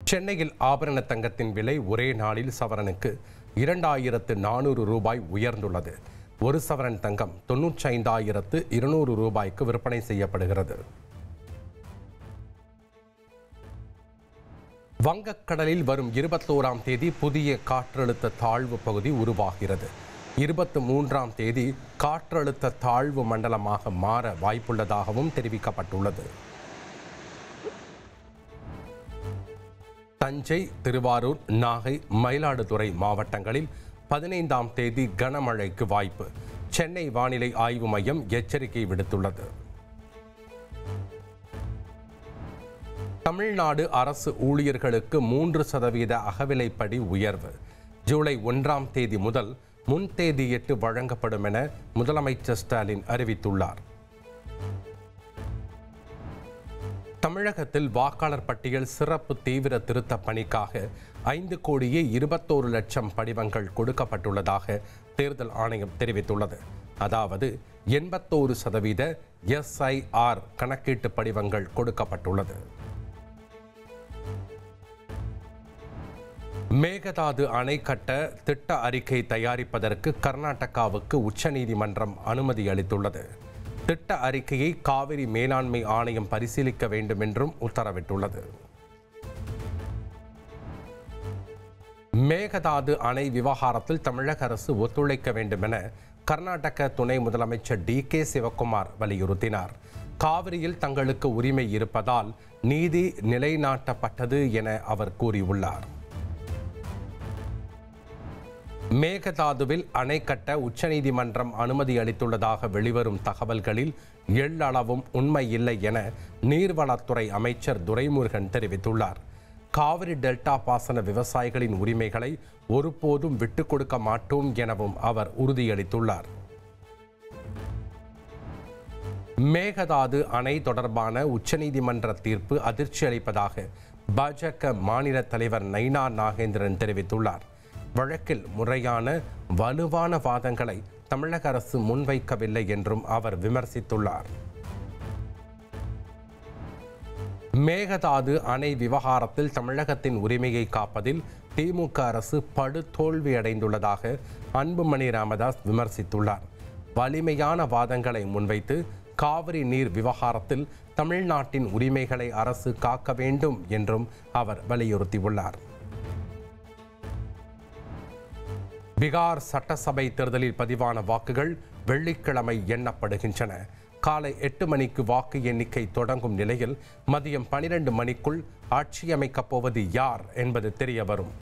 சென்னையில் ஆபரண தங்கத்தின் விலை ஒரே நாளில் சவரனுக்கு 2400 ரூபாய் உயர்ந்துள்ளது. ஒரு சவரன் தங்கம் 95,200 ரூபாய்க்கு விற்பனை செய்யப்படுகிறது. வங்கக்கடலில் வரும் 21ஆம் தேதி புதிய காற்றழுத்த தாழ்வு பகுதி உருவாகிறது. 23ஆம் தேதி காற்றழுத்த தாழ்வு மண்டலமாக மாற வாய்ப்புள்ளதாகவும் தெரிவிக்கப்பட்டுள்ளது. தஞ்சை, திருவாரூர், நாகை, மயிலாடுதுறை மாவட்டங்களில் 15ஆம் தேதி கனமழைக்கு வாய்ப்பு. சென்னை வானிலை ஆய்வு மையம் எச்சரிக்கை விடுத்துள்ளது. தமிழ்நாடு அரசு ஊழியர்களுக்கு 3% அகவிலைப்படி உயர்வு. ஜூலை 1ஆம் தேதி முதல் முன்தேதியிட்டு வழங்கப்படும் என முதலமைச்சர் ஸ்டாலின் அறிவித்துள்ளார். தமிழகத்தில் வாக்காளர் பட்டியல் சிறப்பு தீவிர திருத்த பணிக்காக 5,21,00,000 படிவங்கள் கொடுக்கப்பட்டுள்ளதாக தேர்தல் ஆணையம் தெரிவித்துள்ளது. அதாவது 81% SIR கணக்கீட்டு படிவங்கள் கொடுக்கப்பட்டுள்ளது. மேகதாது அணை கட்ட திட்ட அறிக்கை தயாரிப்பதற்கு கர்நாடகாவுக்கு உச்சநீதிமன்றம் அனுமதி அளித்துள்ளது. திட்ட அறிக்கையை காவிரி மேலாண்மை ஆணையம் பரிசீலிக்க வேண்டும் என்றும் உத்தரவிட்டுள்ளது. மேகதாது அணை விவகாரத்தில் தமிழக அரசு ஒத்துழைக்க வேண்டும் என கர்நாடக துணை முதலமைச்சர் DK சிவக்குமார் வலியுறுத்தினார். காவிரியில் தங்களுக்கு உரிமை இருப்பதால் நீதி நிலைநாட்டப்பட்டது என அவர் கூறியுள்ளார். மேகதாதுவில் அணை கட்ட உச்சநீதிமன்றம் அனுமதி அளித்துள்ளதாக வெளிவரும் தகவல்களில் எள்ளளவும் உண்மை இல்லை என நீர்வளத்துறை அமைச்சர் துரைமுருகன் தெரிவித்துள்ளார். காவிரி டெல்டா பாசன விவசாயிகளின் உரிமைகளை ஒருபோதும் விட்டுக் கொடுக்க மாட்டோம் எனவும் அவர் உறுதியளித்துள்ளார். மேகதாது அணை தொடர்பான உச்சநீதிமன்ற தீர்ப்பு அதிர்ச்சி அளிப்பதாக பாஜக மாநில தலைவர் நைனா நாகேந்திரன் தெரிவித்துள்ளார். வழக்கில் முறையான வலுவான வாதங்களை தமிழக அரசு முன்வைக்கவில்லை என்றும் அவர் விமர்சித்துள்ளார். மேகதாது அணை விவகாரத்தில் தமிழகத்தின் உரிமையை காப்பதில் திமுக அரசு படுதோல்வி அடைந்துள்ளதாக அன்புமணி ராமதாஸ் விமர்சித்துள்ளார். வலிமையான வாதங்களை முன்வைத்து காவிரி நீர் விவகாரத்தில் தமிழ்நாட்டின் உரிமைகளை அரசு காக்க வேண்டும் என்றும் அவர் வலியுறுத்தியுள்ளார். பீகார் சட்டசபை தேர்தலில் பதிவான வாக்குகள் வெள்ளிக்கிழமை எண்ணப்படுகின்றன. காலை 8 மணிக்கு வாக்கு எண்ணிக்கை தொடங்கும் நிலையில் மதியம் 12 மணிக்குள் ஆட்சி அமைக்கப் போவது யார் என்பது தெரிய வரும்.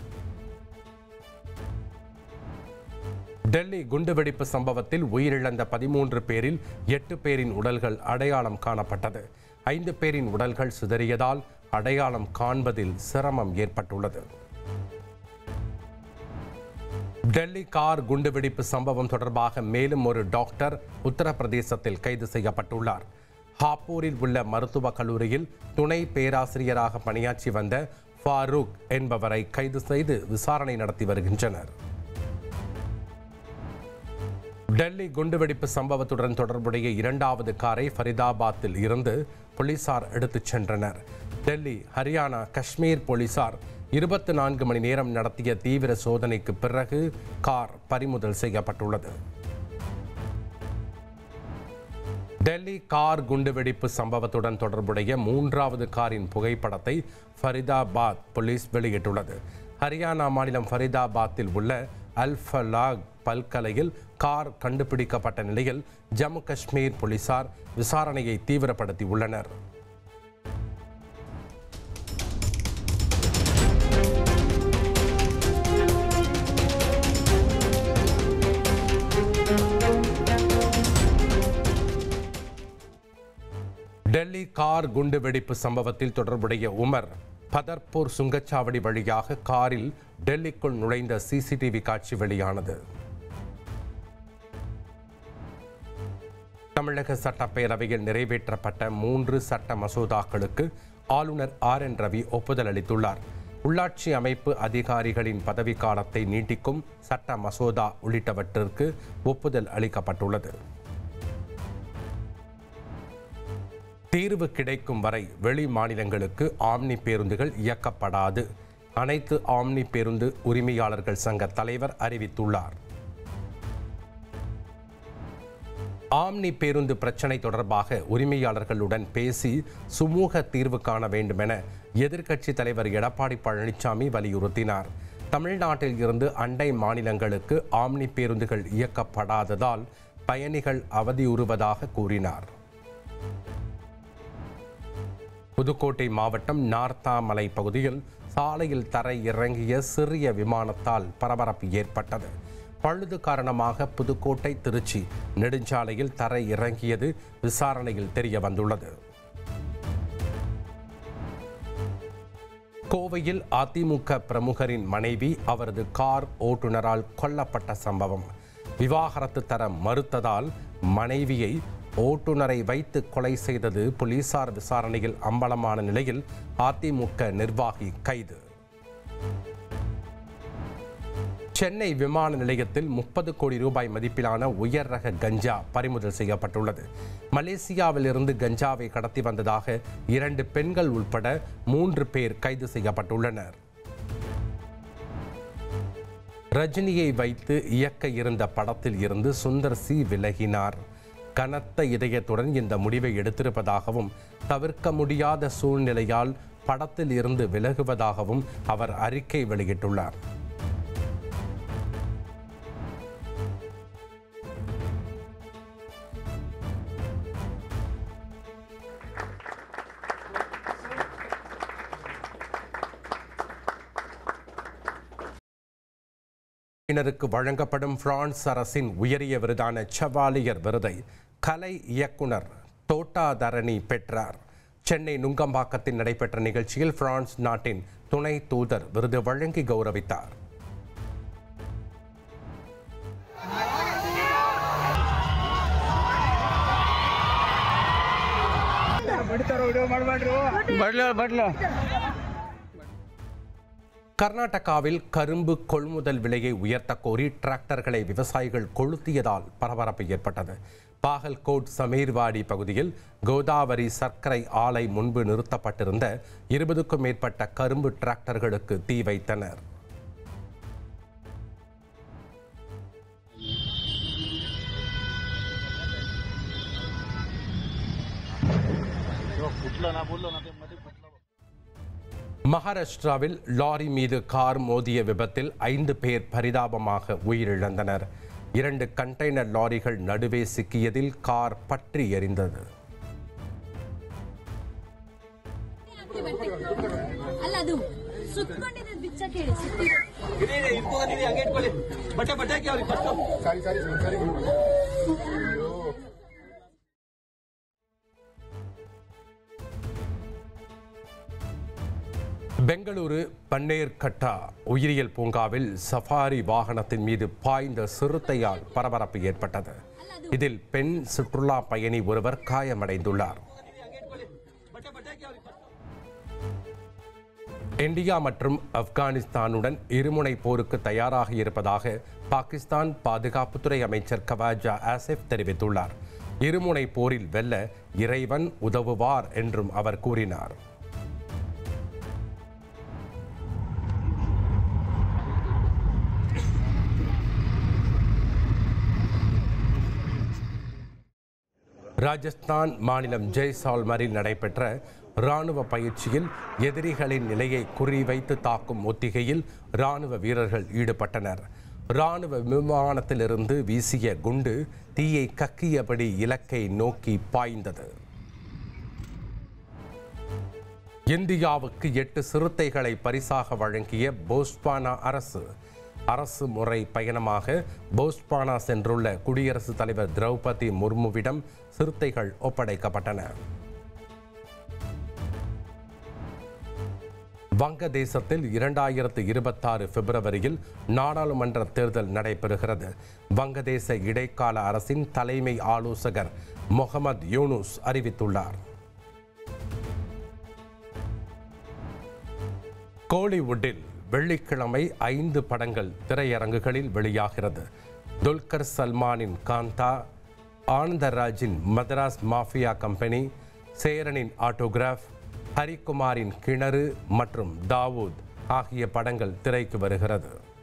டெல்லி குண்டுவெடிப்பு சம்பவத்தில் உயிரிழந்த 13 பேரில் 8 பேரின் உடல்கள் அடையாளம் காணப்பட்டது. 5 பேரின் உடல்கள் சிதறியதால் அடையாளம் காண்பதில் சிரமம் ஏற்பட்டுள்ளது. டெல்லி கார் குண்டுவெடிப்பு சம்பவம் தொடர்பாக மேலும் ஒரு டாக்டர் உத்தரப்பிரதேசத்தில் கைது செய்யப்பட்டுள்ளார். ஹாப்பூரில் உள்ள மருத்துவக் கல்லூரியில் துணை பேராசிரியராக பணியாற்றி வந்த ஃபாரூக் என்பவரை கைது செய்து விசாரணை நடத்தி வருகின்றனர். டெல்லி குண்டுவெடிப்பு சம்பவத்துடன் தொடர்புடைய 2வது காரை ஃபரிதாபாத்தில் இருந்து போலீசார் எடுத்துச் சென்றனர். டெல்லி, ஹரியானா, காஷ்மீர் போலீசார் 24 மணி நேரம் நடத்திய தீவிர சோதனைக்கு பிறகு கார் பறிமுதல் செய்யப்பட்டுள்ளது. டெல்லி கார் குண்டுவெடிப்பு சம்பவத்துடன் தொடர்புடைய 3வது காரின் புகைப்படத்தை ஃபரிதாபாத் போலீஸ் வெளியிட்டுள்ளது. ஹரியானா மாநிலம் ஃபரிதாபாத்தில் உள்ள அல்-ஃபலாக் பல்கலையில் கார் கண்டுபிடிக்கப்பட்ட நிலையில் ஜம்மு காஷ்மீர் போலீசார் விசாரணையை தீவிரப்படுத்தியுள்ளனர். டெல்லி கார் குண்டுவெடிப்பு சம்பவத்தில் தொடர்புடைய உமர் பதர்பூர் சுங்கச்சாவடி வழியாக காரில் டெல்லிக்குள் நுழைந்த CCTV காட்சி வெளியானது. தமிழக சட்டப்பேரவையில் நிறைவேற்றப்பட்ட 3 சட்ட மசோதாக்களுக்கு ஆளுநர் RN ரவி ஒப்புதல் அளித்துள்ளார். உள்ளாட்சி அமைப்பு அதிகாரிகளின் பதவிக்காலத்தை நீட்டிக்கும் சட்ட மசோதா உள்ளிட்டவற்றிற்கு ஒப்புதல் அளிக்கப்பட்டுள்ளது. தீர்வு கிடைக்கும் வரை வெளி மாநிலங்களுக்கு ஆம்னி பேருந்துகள் இயக்கப்படாது. அனைத்து ஆம்னி பேருந்து உரிமையாளர்கள் சங்க தலைவர் அறிவித்துள்ளார். ஆம்னி பேருந்து பிரச்சினை தொடர்பாக உரிமையாளர்களுடன் பேசி சுமூக தீர்வு காண வேண்டும் என எதிர்க்கட்சி தலைவர் எடப்பாடி பழனிசாமி வலியுறுத்தினார். தமிழ்நாட்டில் இருந்து அண்டை மாநிலங்களுக்கு ஆம்னி பேருந்துகள் இயக்கப்படாததால் பயணிகள் அவதியுறுவதாக கூறினார். புதுக்கோட்டை மாவட்டம் நார்த்தாமலை பகுதியில் சாலையில் தரை இறங்கிய சிறிய விமானத்தால் பரபரப்பு ஏற்பட்டது. பழுது காரணமாக புதுக்கோட்டை திருச்சி நெடுஞ்சாலையில் தரை இறங்கியது விசாரணையில் தெரிய வந்துள்ளது. கோவையில் அதிமுக பிரமுகரின் மனைவி அவரது கார் ஓட்டுநரால் கொல்லப்பட்ட சம்பவம். விவாகரத்து தர மறுத்ததால் மனைவியை ஓட்டுநரை வைத்து கொலை செய்தது போலீசார் விசாரணையில் அம்பலமான நிலையில் அதிமுக நிர்வாகி கைது. சென்னை விமான நிலையத்தில் 30 கோடி ரூபாய் மதிப்பிலான உயர் ரக கஞ்சா பறிமுதல் செய்யப்பட்டுள்ளது. மலேசியாவில் இருந்து கஞ்சாவை கடத்தி வந்ததாக 2 பெண்கள் உள்பட 3 பேர் கைது செய்யப்பட்டுள்ளனர். ரஜினியை வைத்து இயக்க இருந்த படத்தில் இருந்து சுந்தர் சி விலகினார். கனத்த இதயத்துடன் இந்த முடிவை எடுத்திருப்பதாகவும் தவிர்க்க முடியாத சூழ்நிலையால் படத்தில் இருந்து விலகுவதாகவும் அவர் அறிக்கை வெளியிட்டுள்ளார். வழங்கப்படும் பிரான்ஸ் அரசின் உயரிய விருதான செவாலியர் விருதை கலை இயக்குனர் தோட்டா தரணி பெற்றார். சென்னை நுங்கம்பாக்கத்தில் நடைபெற்ற நிகழ்ச்சியில் பிரான்ஸ் நாட்டின் துணை தூதர் விருது வழங்கி கௌரவித்தார். கர்நாடகாவில் கரும்பு கொள்முதல் விலையை உயர்த்த கோரி டிராக்டர்களை விவசாயிகள் கொளுத்தியதால் பரபரப்பு ஏற்பட்டது. பாகல்கோட் சமீர்வாடி பகுதியில் கோதாவரி சர்க்கரை ஆலை முன்பு நிறுத்தப்பட்டிருந்த 20க்கும் மேற்பட்ட கரும்பு டிராக்டர்களுக்கு தீ வைத்தனர். மகாராஷ்டிராவில் லாரி மீது கார் மோதிய விபத்தில் 5 பேர் பரிதாபமாக உயிரிழந்தனர். 2 கண்டெய்னர் லாரிகள் நடுவே சிக்கியதில் கார் பற்றி எரிந்தது. பெங்களூரு பன்னேர்கட்டா உயிரியல் பூங்காவில் சஃபாரி வாகனத்தின் மீது பாய்ந்த சிறுத்தையால் பரபரப்பு ஏற்பட்டது. இதில் பெண் சுற்றுலா பயணி ஒருவர் காயமடைந்துள்ளார். இந்தியா மற்றும் ஆப்கானிஸ்தானுடன் இருமுனை போருக்கு தயாராக இருப்பதாக பாகிஸ்தான் பாதுகாப்புத்துறை அமைச்சர் கவாஜா ஆசிப் தெரிவித்துள்ளார். இருமுனை போரில் வெல்ல இறைவன் உதவுவார் என்றும் அவர் கூறினார். ராஜஸ்தான் மாநிலம் ஜெய்சால்மரில் நடைபெற்ற இராணுவ பயிற்சியில் எதிரிகளின் நிலையை குறிவைத்து தாக்கும் ஒத்திகையில் இராணுவ வீரர்கள் ஈடுபட்டனர். இராணுவ விமானத்திலிருந்து வீசிய குண்டு தீயை கக்கியபடி இலக்கை நோக்கி பாய்ந்தது. இந்தியாவுக்கு 8 சிறுத்தைகளை பரிசாக வழங்கிய போஸ்வானா அரசு முறை பயணமாக போஸ்வானா சென்றுள்ள குடியரசுத் தலைவர் திரௌபதி முர்முவிடம் சிறுத்தைகள் ஒப்படைக்கப்பட்டன. வங்கதேசத்தில் 2026 பிப்ரவரியில் நாடாளுமன்ற தேர்தல் நடைபெறுகிறது. வங்கதேச இடைக்கால அரசின் தலைமை ஆலோசகர் முகமது யூனுஸ் அறிவித்துள்ளார். கோலிவுட்டில் வெள்ளிக்கிழமை 5 படங்கள் திரையரங்குகளில் வெளியாகிறது. துல்கர் சல்மானின் காந்தா, ஆனந்தராஜின் மதராஸ் மாஃபியா கம்பெனி, சேரனின் ஆட்டோகிராஃப், ஹரிக்குமாரின் கிணறு மற்றும் தாவூத் ஆகிய படங்கள் திரைக்கு வருகிறது.